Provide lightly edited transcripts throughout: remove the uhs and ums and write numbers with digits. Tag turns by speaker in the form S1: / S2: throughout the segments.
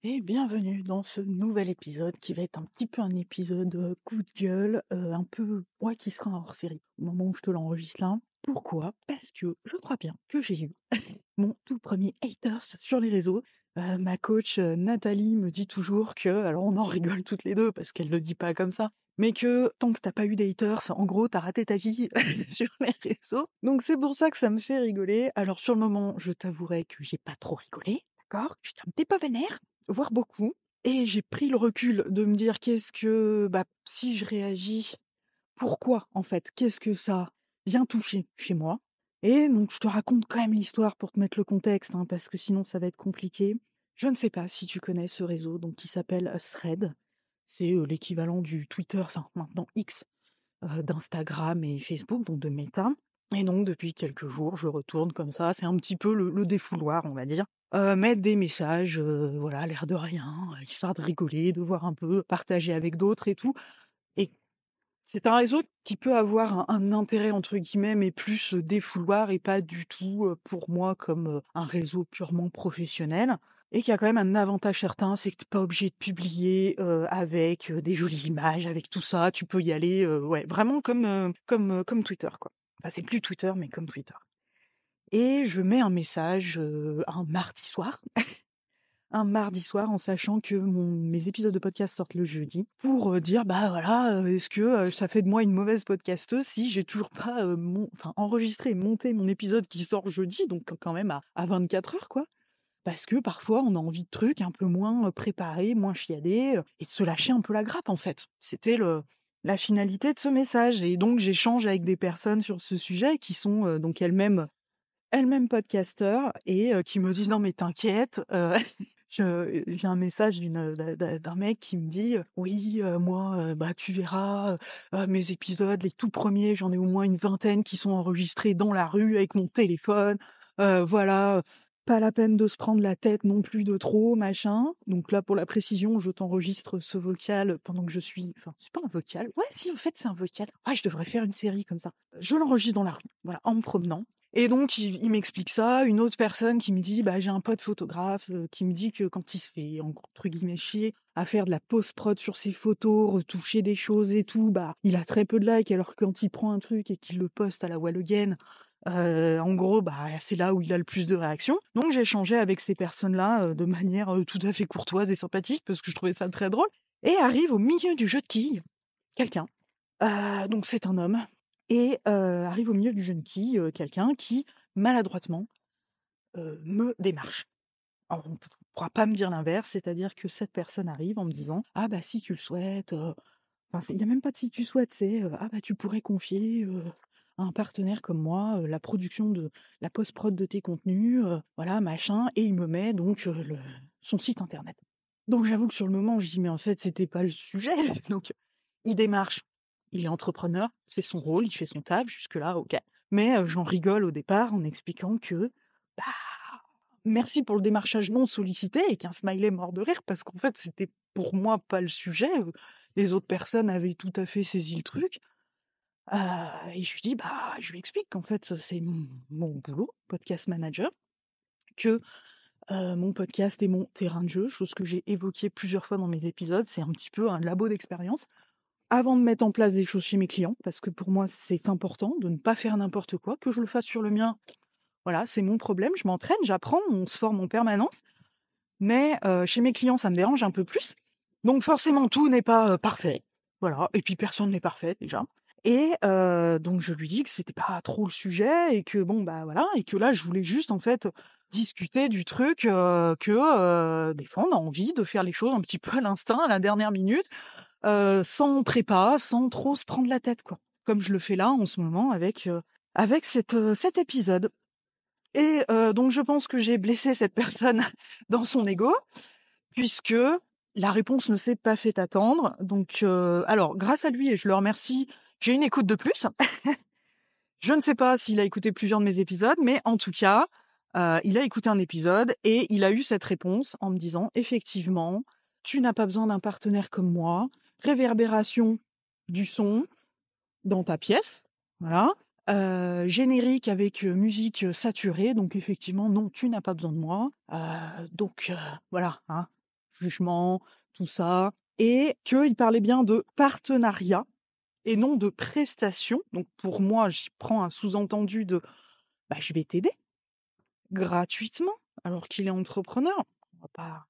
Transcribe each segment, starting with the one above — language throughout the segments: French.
S1: Et bienvenue dans ce nouvel épisode qui va être un petit peu un épisode coup de gueule, un peu, ouais, qui sera un hors-série au moment où je te l'enregistre là. Pourquoi? Parce que je crois bien que j'ai eu mon tout premier haters sur les réseaux. Ma coach Nathalie me dit toujours que, alors on en rigole toutes les deux parce qu'elle le dit pas comme ça, mais que tant que t'as pas eu de haters, en gros, t'as raté ta vie sur les réseaux. Donc c'est pour ça que ça me fait rigoler. Alors sur le moment, je t'avouerai que j'ai pas trop rigolé, d'accord? J'étais un petit peu vénère, voire beaucoup. Et j'ai pris le recul de me dire qu'est-ce que, bah, si je réagis, pourquoi en fait? Qu'est-ce que ça vient toucher chez moi? Et donc je te raconte quand même l'histoire pour te mettre le contexte, hein, parce que sinon ça va être compliqué. Je ne sais pas si tu connais ce réseau, donc qui s'appelle Thread. C'est l'équivalent du Twitter, enfin maintenant X, d'Instagram et Facebook, donc de Meta. Et donc depuis quelques jours, je retourne comme ça, c'est un petit peu le défouloir, on va dire. Mettre des messages, voilà, l'air de rien, histoire de rigoler, de voir un peu, partager avec d'autres et tout. Et c'est un réseau qui peut avoir un «intérêt» entre guillemets, mais plus, défouloir et pas du tout, pour moi comme, un réseau purement professionnel et qui a quand même un avantage certain, c'est que tu pas obligé de publier, avec, des jolies images, avec tout ça. Tu peux y aller, ouais, vraiment comme Twitter, quoi. Enfin, c'est plus Twitter, mais comme Twitter et je mets un message, un mardi soir en sachant que mes épisodes de podcast sortent le jeudi pour, dire: «Bah, voilà, est-ce que, ça fait de moi une mauvaise podcasteuse si j'ai toujours pas, enregistré et monté mon épisode qui sort jeudi?» donc quand même à 24 heures, quoi. Parce que parfois on a envie de trucs un peu moins, préparés, moins chiadés, et de se lâcher un peu la grappe, en fait. C'était la finalité de ce message et donc j'échange avec des personnes sur ce sujet qui sont, donc elles-mêmes podcasteurs et qui me disent: «Non mais t'inquiète», j'ai un message d'un mec qui me dit: «Oui, moi, bah, tu verras, mes épisodes, les tout premiers, j'en ai au moins une vingtaine qui sont enregistrés dans la rue avec mon téléphone, voilà, pas la peine de se prendre la tête non plus de trop, machin». Donc là, pour la précision, je t'enregistre ce vocal pendant que je suis enfin, c'est pas un vocal, ouais si, en fait, c'est un vocal. Ah, je devrais faire une série comme ça. Je l'enregistre dans la rue, voilà, en me promenant et donc il m'explique ça. Une autre personne qui me dit: «Bah, j'ai un pote photographe, qui me dit que quand il se fait, entre guillemets, «chier» à faire de la post-prod sur ses photos, retoucher des choses et tout, bah, il a très peu de likes alors que quand il prend un truc et qu'il le poste à la wall again, en gros, bah, c'est là où il a le plus de réactions». Donc j'ai échangé avec ces personnes-là, de manière, tout à fait courtoise et sympathique parce que je trouvais ça très drôle et arrive au milieu du jeu de quilles, quelqu'un. Donc c'est un homme et arrive au milieu du jeu de quilles, quelqu'un qui, maladroitement, me démarche. Alors on ne pourra pas me dire l'inverse, c'est-à-dire que cette personne arrive en me disant: «Ah bah si tu le souhaites, enfin il y a même pas de si tu souhaites, c'est, «Ah bah tu pourrais confier, à un partenaire comme moi, la production de la post-prod de tes contenus, voilà machin» et il me met donc, son site internet. Donc j'avoue que sur le moment, je dis: «Mais en fait, c'était pas le sujet». Donc il démarche, il est entrepreneur, c'est son rôle, il fait son taf, jusque-là, OK. Mais j'en rigole au départ en expliquant que, bah, merci pour le démarchage non sollicité avec un smiley mort de rire parce qu'en fait, c'était pour moi pas le sujet, les autres personnes avaient tout à fait saisi le truc, heu et je lui dis: «Bah», je lui explique qu'en fait, c'est mon boulot, podcast manager, que mon podcast est mon terrain de jeu, chose que j'ai évoquée plusieurs fois dans mes épisodes. C'est un petit peu un labo d'expérience avant de mettre en place des choses chez mes clients, parce que pour moi, c'est important de ne pas faire n'importe quoi. Que je le fasse sur le mien, voilà, c'est mon problème. Je m'entraîne, j'apprends, on se forme en permanence. Mais chez mes clients, ça me dérange un peu plus. Donc forcément, tout n'est pas, parfait. Voilà et puis personne n'est parfait déjà et donc je lui dis que c'était pas trop le sujet et que bon, bah, voilà et que là, je voulais juste, en fait, discuter du truc, des fois, on a envie de faire les choses un petit peu à l'instinct, à la dernière minute, sans prépa, sans trop se prendre la tête, quoi. Comme je le fais là, en ce moment, avec cet épisode. Et donc je pense que j'ai blessé cette personne dans son ego, puisque la réponse ne s'est pas fait attendre. Donc alors grâce à lui et je le remercie, j'ai une écoute de plus. Je ne sais pas s'il a écouté plusieurs de mes épisodes, mais en tout cas, il a écouté un épisode et il a eu cette réponse en me disant: «Effectivement, tu n'as pas besoin d'un partenaire comme moi. Réverbération du son dans ta pièce, voilà, générique avec, musique, saturée, donc effectivement, non, tu n'as pas besoin de moi, donc voilà, hein. jugement, tout ça, et qu'il parlait bien de partenariat et non de prestation. Donc pour moi, j'y prends un sous-entendu de bah, je vais t'aider gratuitement, alors qu'il est entrepreneur. On va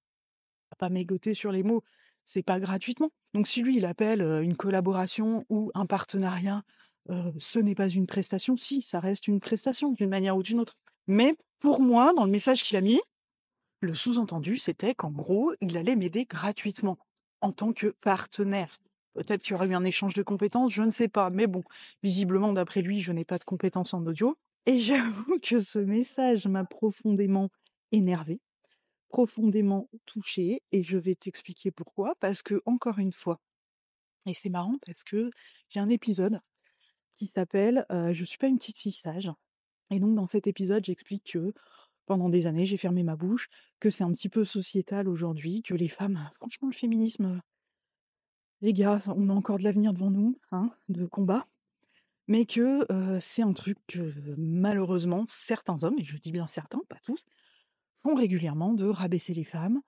S1: pas mégoter sur les mots. C'est pas gratuitement. Donc si lui, il appelle une collaboration ou un partenariat, ce n'est pas une prestation. Si, ça reste une prestation d'une manière ou d'une autre. Mais pour moi, dans le message qu'il a mis, le sous-entendu, c'était qu'en gros, il allait m'aider gratuitement en tant que partenaire. Peut-être qu'il y aurait eu un échange de compétences, je ne sais pas. Mais bon, visiblement, d'après lui, je n'ai pas de compétences en audio. Et j'avoue que ce message m'a profondément énervée, profondément touchée, et je vais t'expliquer pourquoi. Parce que, encore une fois, et c'est marrant parce que j'ai un épisode qui s'appelle Je suis pas une petite fille sage. Et donc, dans cet épisode, j'explique que pendant des années, j'ai fermé ma bouche, que c'est un petit peu sociétal aujourd'hui, que les femmes, franchement, le féminisme, les gars, on a encore de l'avenir devant nous, hein, de combat, mais que c'est un truc que malheureusement, certains hommes, et je dis bien certains, pas tous, font régulièrement, de rabaisser les femmes.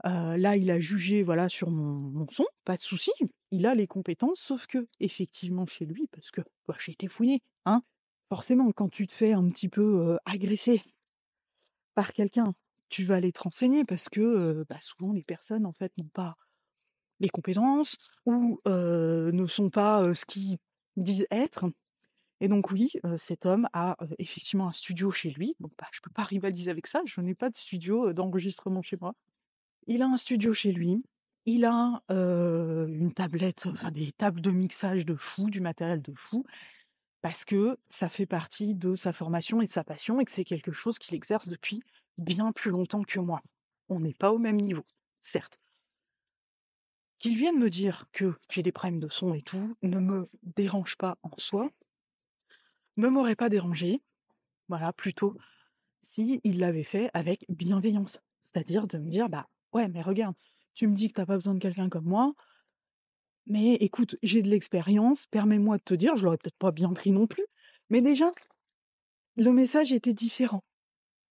S1: Là, il a jugé, voilà, sur mon son, pas de souci, il a les compétences, sauf que, effectivement, chez lui, parce que bah, j'ai été fouinée, hein, forcément, quand tu te fais un petit peu agresser par quelqu'un, tu vas aller te renseigner parce que bah, souvent les personnes en fait n'ont pas les compétences ou ne sont pas ce qu'ils disent être. Et donc oui, cet homme a effectivement un studio chez lui. Donc bah, je peux pas rivaliser avec ça. Je n'ai pas de studio d'enregistrement chez moi. Il a un studio chez lui. Il a une tablette, enfin des tables de mixage de fou, du matériel de fou, parce que ça fait partie de sa formation et de sa passion et que c'est quelque chose qu'il exerce depuis bien plus longtemps que moi. On n'est pas au même niveau, certes. Qu'il vienne me dire que j'ai des problèmes de son et tout ne me dérange pas en soi, ne m'aurait pas dérangé, voilà, plutôt si il l'avait fait avec bienveillance. C'est-à-dire de me dire, bah ouais, mais regarde, tu me dis que t'as pas besoin de quelqu'un comme moi, mais écoute, j'ai de l'expérience, permets-moi de te dire, je l'aurais peut-être pas bien pris non plus, mais déjà, le message était différent.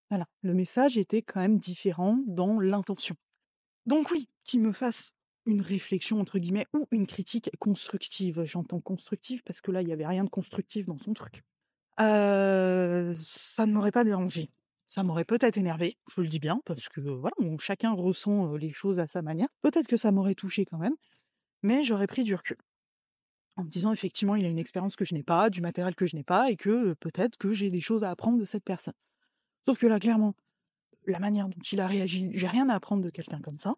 S1: Voilà, le message était quand même différent dans l'intention. Donc oui, qu'il me fasse une réflexion entre guillemets ou une critique constructive. J'entends constructive parce que là, il y avait rien de constructif dans son truc. Ça ne m'aurait pas dérangé. Ça m'aurait peut-être énervé, je le dis bien, parce que voilà, chacun ressent les choses à sa manière. Peut-être que ça m'aurait touché quand même, mais j'aurais pris du recul. En me disant effectivement, il a une expérience que je n'ai pas, du matériel que je n'ai pas, et que peut-être que j'ai des choses à apprendre de cette personne. Sauf que là, clairement, la manière dont il a réagi, j'ai rien à apprendre de quelqu'un comme ça.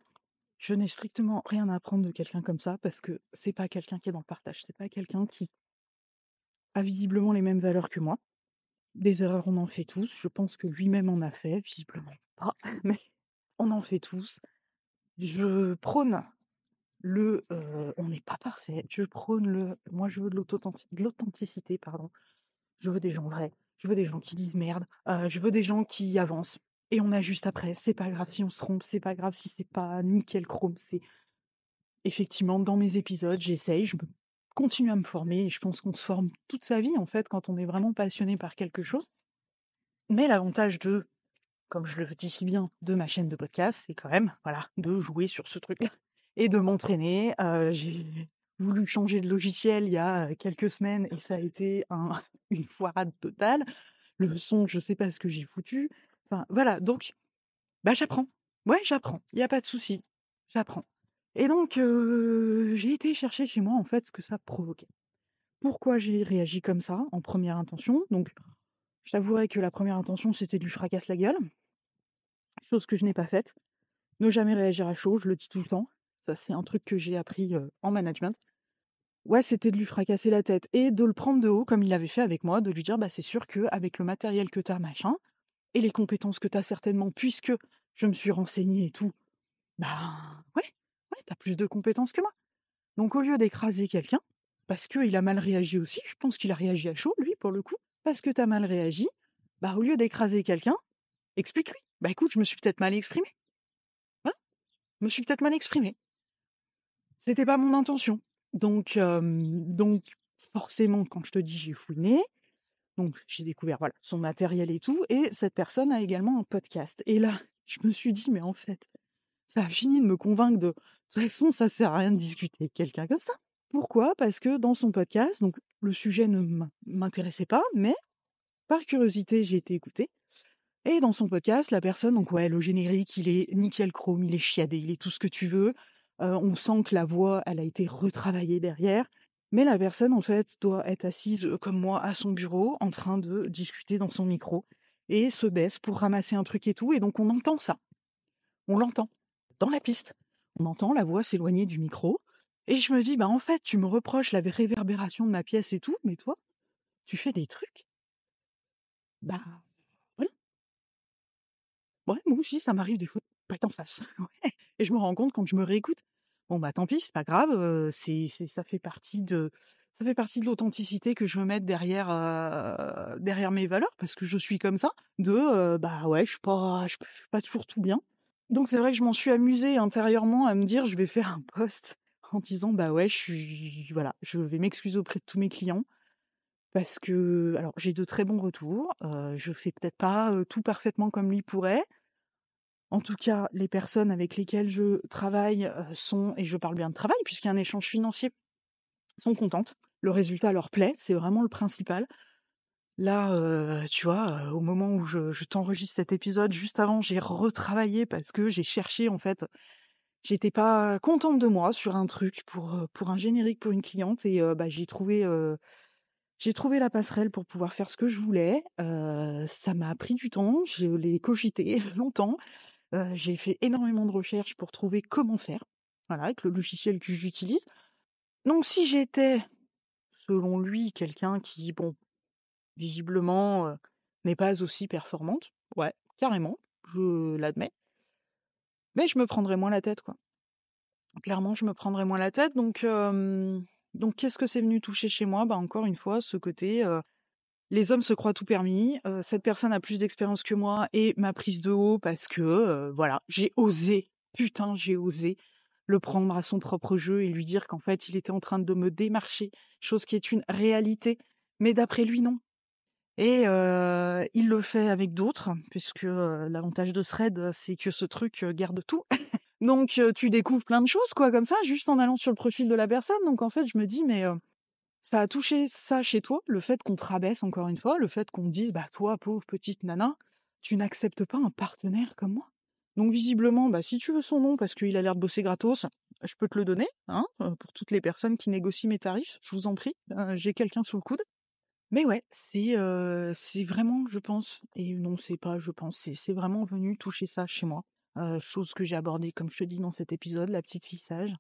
S1: Je n'ai strictement rien à apprendre de quelqu'un comme ça parce que c'est pas quelqu'un qui est dans le partage, c'est pas quelqu'un qui a visiblement les mêmes valeurs que moi. Des erreurs, on en fait tous. Je pense que lui-même en a fait, visiblement pas, mais on en fait tous. Je prône on n'est pas parfait. Je prône moi je veux de l'authenticité, pardon. Je veux des gens vrais. Je veux des gens qui disent merde. Je veux des gens qui avancent. Et on ajuste après. C'est pas grave si on se trompe. C'est pas grave si c'est pas nickel chrome. C'est effectivement dans mes épisodes, j'essaye. Je continue à me former. Et je pense qu'on se forme toute sa vie en fait quand on est vraiment passionné par quelque chose. Mais l'avantage comme je le dis si bien, de ma chaîne de podcast, c'est quand même, voilà, de jouer sur ce truc-là et de m'entraîner. J'ai voulu changer de logiciel il y a quelques semaines et ça a été une foirade totale. Le son, je sais pas ce que j'ai foutu. Enfin, voilà, donc, bah, j'apprends. Ouais, j'apprends. Il y a pas de souci. J'apprends. Et donc, j'ai été chercher chez moi, en fait, ce que ça provoquait. Pourquoi j'ai réagi comme ça, en première intention? Donc, je t'avouerai que la première intention, c'était de lui fracasser la gueule, chose que je n'ai pas faite. Ne jamais réagir à chaud, je le dis tout le temps. Ça, c'est un truc que j'ai appris en management. Ouais, c'était de lui fracasser la tête et de le prendre de haut comme il l'avait fait avec moi, de lui dire bah c'est sûr que avec le matériel que t'as, machin, et les compétences que t'as certainement, puisque je me suis renseignée et tout, bah ouais, t'as plus de compétences que moi. Donc au lieu d'écraser quelqu'un, parce qu'il a mal réagi aussi, je pense qu'il a réagi à chaud, lui, pour le coup, parce que t'as mal réagi, bah au lieu d'écraser quelqu'un, explique-lui. Bah écoute, je me suis peut-être mal exprimée. Hein, je me suis peut-être mal exprimée. C'était pas mon intention. Donc forcément, quand je te dis j'ai fouiné, donc j'ai découvert voilà son matériel et tout, et cette personne a également un podcast. Et là, je me suis dit mais en fait, Ça a fini de me convaincre de toute façon, ça sert à rien de discuter avec quelqu'un comme ça. Pourquoi? Parce que dans son podcast, donc le sujet ne m'intéressait pas, mais par curiosité, j'ai été écoutée. Et dans son podcast, la personne, donc ouais, le générique, il est nickel chrome, il est chiadé, il est tout ce que tu veux. On sent que la voix, elle a été retravaillée derrière. Mais la personne, en fait, doit être assise comme moi à son bureau, en train de discuter dans son micro, et se baisse pour ramasser un truc et tout. Et donc on entend ça. On l'entend dans la piste. On entend la voix s'éloigner du micro. Et je me dis, bah en fait, tu me reproches la réverbération de ma pièce et tout, mais toi, tu fais des trucs. Bah voilà. Ouais, moi aussi, ça m'arrive des fois de pas être en face. Ouais. Et je me rends compte quand je me réécoute, bon bah tant pis, c'est pas grave, ça fait partie de l'authenticité que je veux mettre derrière mes valeurs parce que je suis comme ça, bah ouais, je suis pas toujours tout bien. Donc c'est vrai que je m'en suis amusée intérieurement à me dire: «Je vais faire un post en disant: "Bah ouais, je vais m'excuser auprès de tous mes clients parce que" alors j'ai de très bons retours, je fais peut-être pas, tout parfaitement comme lui pourrait. En tout cas, les personnes avec lesquelles je travaille, sont et je parle bien de travail puisqu'il y a un échange financier, sont contentes. Le résultat leur plaît, c'est vraiment le principal. Là, tu vois, au moment où je t'enregistre cet épisode, juste avant, j'ai retravaillé parce que j'ai cherché en fait, j'étais pas contente de moi sur un truc pour un générique pour une cliente et bah, j'ai trouvé la passerelle pour pouvoir faire ce que je voulais. Ça m'a pris du temps, je l'ai cogité longtemps. J'ai fait énormément de recherches pour trouver comment faire, voilà, avec le logiciel que j'utilise. Donc si j'étais, selon lui, quelqu'un qui, bon, visiblement, n'est pas aussi performante, ouais, carrément, je l'admets, mais je me prendrais moins la tête, quoi. Clairement, je me prendrais moins la tête donc qu'est-ce que c'est venu toucher chez moi? Bah, encore une fois, ce côté, les hommes se croient tout permis, cette personne a plus d'expérience que moi et m'a prise de haut parce que, voilà, j'ai osé, putain, j'ai osé le prendre à son propre jeu et lui dire qu'en fait, il était en train de me démarcher, chose qui est une réalité, mais d'après lui, non. Et il le fait avec d'autres puisque, l'avantage de Thread, c'est que ce truc, garde tout. Donc tu découvres plein de choses, quoi, comme ça, juste en allant sur le profil de la personne. Donc en fait, je me dis: «Mais ça a touché ça chez toi, le fait qu'on te rabaisse encore une fois, le fait qu'on te dise: "Bah, toi, pauvre petite nana, tu n'acceptes pas un partenaire comme moi"?» Donc visiblement, bah, si tu veux son nom parce qu'il a l'air de bosser gratos, je peux te le donner, hein, pour toutes les personnes qui négocient mes tarifs, je vous en prie, j'ai quelqu'un sous le coude. Mais ouais, c'est vraiment, je pense et non, c'est pas je pense, c'est vraiment venu toucher ça chez moi. Chose que j'ai abordée, comme je te dis dans cet épisode, la petite fille sage,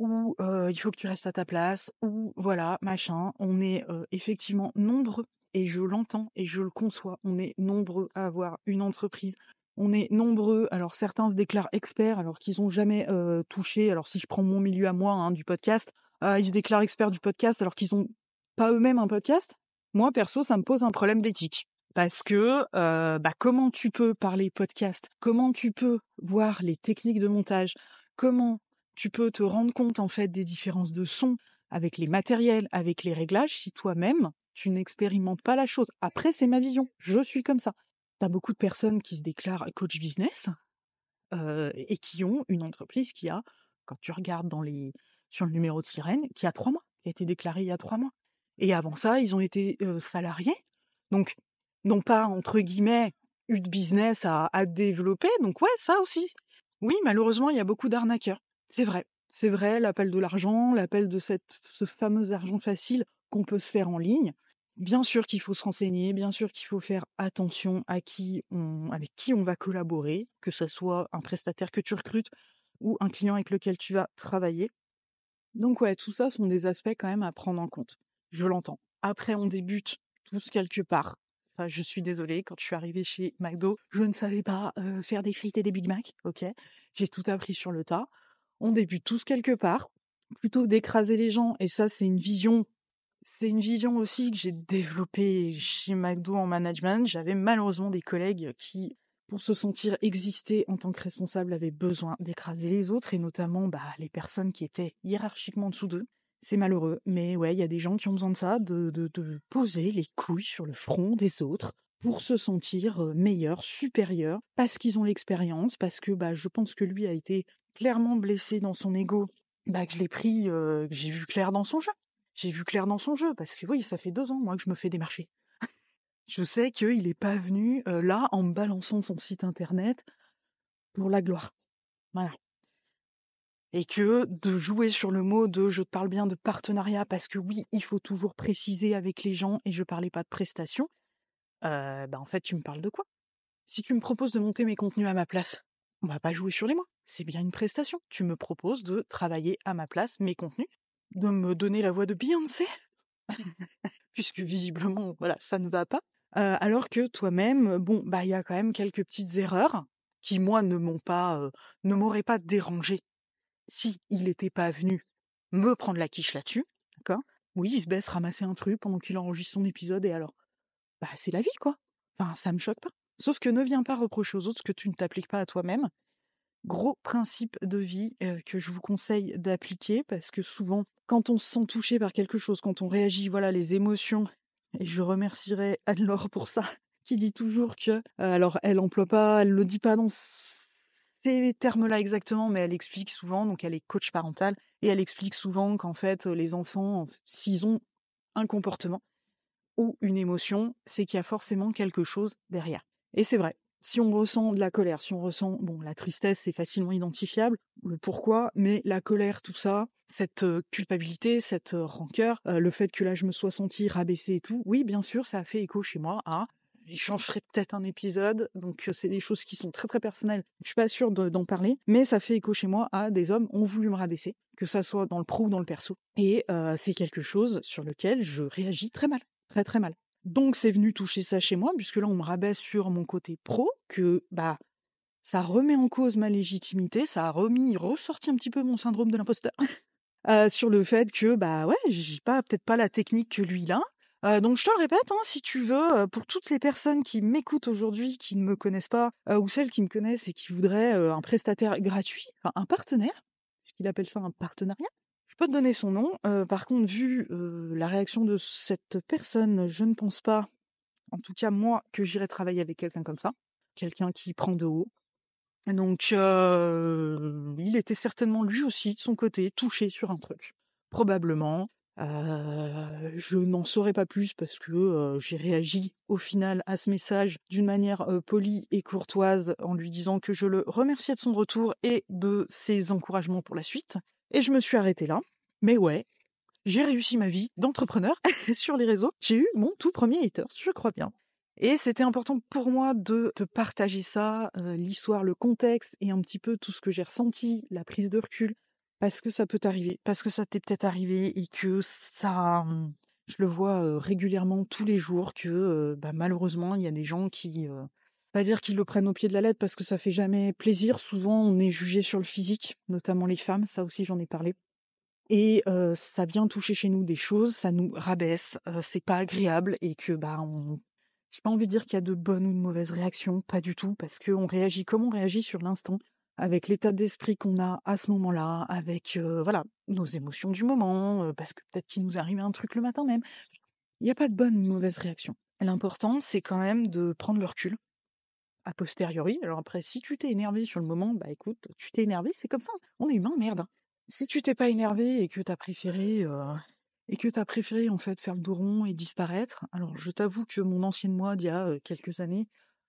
S1: où, il faut que tu restes à ta place, où voilà, machin. On est, effectivement nombreux et je l'entends et je le conçois. On est nombreux à avoir une entreprise. On est nombreux alors certains se déclarent experts alors qu'ils ont jamais, touché alors si je prends mon milieu à moi, hein, du podcast, ils se déclarent experts du podcast alors qu'ils ont pas eux-mêmes un podcast. Moi, perso, ça me pose un problème d'éthique. Parce que, bah, comment tu peux parler podcast? Comment tu peux voir les techniques de montage? Comment tu peux te rendre compte, en fait, des différences de son avec les matériels, avec les réglages, si toi-même, tu n'expérimentes pas la chose? Après, c'est ma vision. Je suis comme ça. Tu as beaucoup de personnes qui se déclarent coach business, et qui ont une entreprise qui a, quand tu regardes sur le numéro de sirène, qui a 3 mois, qui a été déclaré il y a 3 mois. Et avant ça, ils ont été, salariés, donc n'ont pas, entre guillemets, «eu de business à développer», donc ouais, ça aussi. Oui, malheureusement, il y a beaucoup d'arnaqueurs. C'est vrai. C'est vrai, l'appel de l'argent, l'appel de ce fameux argent facile qu'on peut se faire en ligne. Bien sûr qu'il faut se renseigner, bien sûr qu'il faut faire attention avec qui on va collaborer, que ce soit un prestataire que tu recrutes ou un client avec lequel tu vas travailler. Donc ouais, tout ça sont des aspects quand même à prendre en compte. Je l'entends. Après, on débute tous quelque part. Enfin, je suis désolée, quand je suis arrivée chez McDo, je ne savais pas faire des frites et des Big Mac, ok? J'ai tout appris sur le tas. On débute tous quelque part. Plutôt d'écraser les gens, et ça, c'est une vision aussi que j'ai développée chez McDo en management. J'avais malheureusement des collègues qui, pour se sentir exister en tant que responsable, avaient besoin d'écraser les autres et notamment bah, les personnes qui étaient hiérarchiquement en dessous d'eux. C'est malheureux, mais ouais, il y a des gens qui ont besoin de ça, de poser les couilles sur le front des autres pour se sentir meilleur, supérieur, parce qu'ils ont l'expérience, parce que je pense que lui a été clairement blessé dans son ego, que je l'ai pris, que j'ai vu clair dans son jeu. J'ai vu clair dans son jeu, parce que oui, ça fait 2 ans, moi, que je me fais démarcher. Je sais qu'il n'est pas venu là en me balançant son site internet pour la gloire. Voilà. Et que de jouer sur le mot de je te parle bien de partenariat, parce que oui, il faut toujours préciser avec les gens, et je parlais pas de prestation. En fait, tu me parles de quoi? Si tu me proposes de monter mes contenus à ma place, on va pas jouer sur les mots. C'est bien une prestation. Tu me proposes de travailler à ma place mes contenus, de me donner la voix de Beyoncé, puisque visiblement, voilà, ça ne va pas. Alors que toi-même, il y a quand même quelques petites erreurs qui, moi, ne m'auraient pas dérangé si il n'était pas venu me prendre la quiche là-dessus, d'accord? Oui, il se baisse ramasser un truc pendant qu'il enregistre son épisode, et alors? C'est la vie, quoi. Enfin, ça me choque pas. Sauf que ne viens pas reprocher aux autres ce que tu ne t'appliques pas à toi-même. Gros principe de vie que je vous conseille d'appliquer, parce que souvent, quand on se sent touché par quelque chose, quand on réagit, voilà, les émotions, et je remercierai Anne-Laure pour ça, qui dit toujours que, alors elle emploie pas, elle le dit pas dans ces termes-là exactement, mais elle explique souvent, donc elle est coach parentale, et elle explique souvent qu'en fait, les enfants, s'ils ont un comportement ou une émotion, c'est qu'il y a forcément quelque chose derrière. Et c'est vrai. Si on ressent de la colère, si on ressent, la tristesse, c'est facilement identifiable, le pourquoi, mais la colère, tout ça, cette culpabilité, cette rancœur, le fait que là je me sois sentie rabaissée et tout, oui, bien sûr, ça a fait écho chez moi à j'en ferai peut-être un épisode, donc c'est des choses qui sont très très personnelles, je suis pas sûre d'en parler, mais ça fait écho chez moi à des hommes ont voulu me rabaisser, que ça soit dans le pro ou dans le perso, et c'est quelque chose sur lequel je réagis très mal, très très mal. Donc c'est venu toucher ça chez moi, puisque là on me rabaisse sur mon côté pro, que ça remet en cause ma légitimité, ça a ressorti un petit peu mon syndrome de l'imposteur, sur le fait que ouais, j'ai peut-être pas la technique que lui il a. Donc je te le répète, hein, si tu veux, pour toutes les personnes qui m'écoutent aujourd'hui, qui ne me connaissent pas, ou celles qui me connaissent et qui voudraient un prestataire gratuit, enfin un partenaire, puisqu'il appelle ça un partenariat. Je peux te donner son nom. Par contre, vu la réaction de cette personne, je ne pense pas, en tout cas moi, que j'irai travailler avec quelqu'un comme ça, quelqu'un qui prend de haut. Donc, il était certainement lui aussi, de son côté, touché sur un truc. Probablement. Je n'en saurais pas plus parce que j'ai réagi au final à ce message d'une manière polie et courtoise en lui disant que je le remerciais de son retour et de ses encouragements pour la suite. Et je me suis arrêtée là. Mais ouais, j'ai réussi ma vie d'entrepreneur sur les réseaux. J'ai eu mon tout premier hater, je crois bien. Et c'était important pour moi de te partager ça, l'histoire, le contexte et un petit peu tout ce que j'ai ressenti, la prise de recul, parce que ça peut t'arriver, parce que ça t'est peut-être arrivé et que ça, je le vois régulièrement tous les jours que malheureusement il y a des gens qui, pas dire qu'ils le prennent au pied de la lettre parce que ça fait jamais plaisir. Souvent on est jugé sur le physique, notamment les femmes, ça aussi j'en ai parlé. Et ça vient toucher chez nous des choses, ça nous rabaisse, c'est pas agréable, et que j'ai pas envie de dire qu'il y a de bonnes ou de mauvaises réactions, pas du tout, parce qu'on réagit comme on réagit sur l'instant, avec l'état d'esprit qu'on a à ce moment-là, avec voilà, nos émotions du moment, parce que peut-être qu'il nous arrive un truc le matin même. Il n'y a pas de bonne ou de mauvaise réaction. L'important, c'est quand même de prendre le recul a posteriori. Alors après, si tu t'es énervé sur le moment, écoute, tu t'es énervé, c'est comme ça. On est humain, merde, hein. Si tu t'es pas énervé et que t'as préféré en fait faire le dos rond et disparaître, alors je t'avoue que mon ancienne moi d'il y a quelques années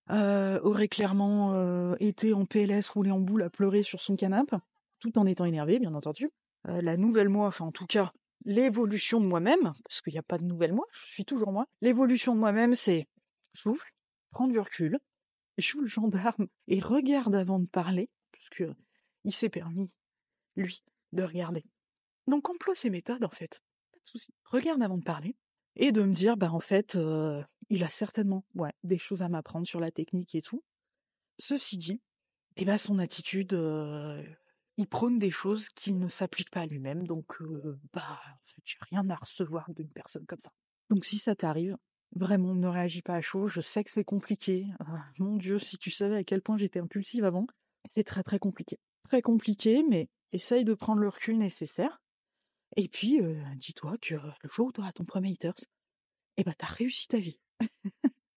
S1: aurait clairement été en PLS, roulé en boule, à pleurer sur son canapé, tout en étant énervé, bien entendu. La nouvelle moi, enfin en tout cas l'évolution de moi-même, parce qu'il n'y a pas de nouvelle moi, je suis toujours moi. L'évolution de moi-même, c'est souffle, prendre du recul, joue le gendarme et regarde avant de parler, puisque il s'est permis, lui, de regarder. Donc emploie ces méthodes, en fait. Pas de souci. Regarde avant de parler. Et de me dire, en fait, il a certainement des choses à m'apprendre sur la technique et tout. Ceci dit, son attitude, il prône des choses qui ne s'appliquent pas à lui-même. Donc, en fait, j'ai rien à recevoir d'une personne comme ça. Donc si ça t'arrive, vraiment, ne réagis pas à chaud. Je sais que c'est compliqué. Mon Dieu, si tu savais à quel point j'étais impulsive avant, c'est très très compliqué. Très compliqué, mais essaye de prendre le recul nécessaire. Et puis, dis-toi que le jour où tu auras ton premier haters, t'as réussi ta vie.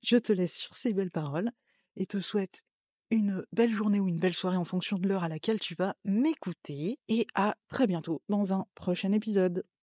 S1: Je te laisse sur ces belles paroles et te souhaite une belle journée ou une belle soirée en fonction de l'heure à laquelle tu vas m'écouter et à très bientôt dans un prochain épisode.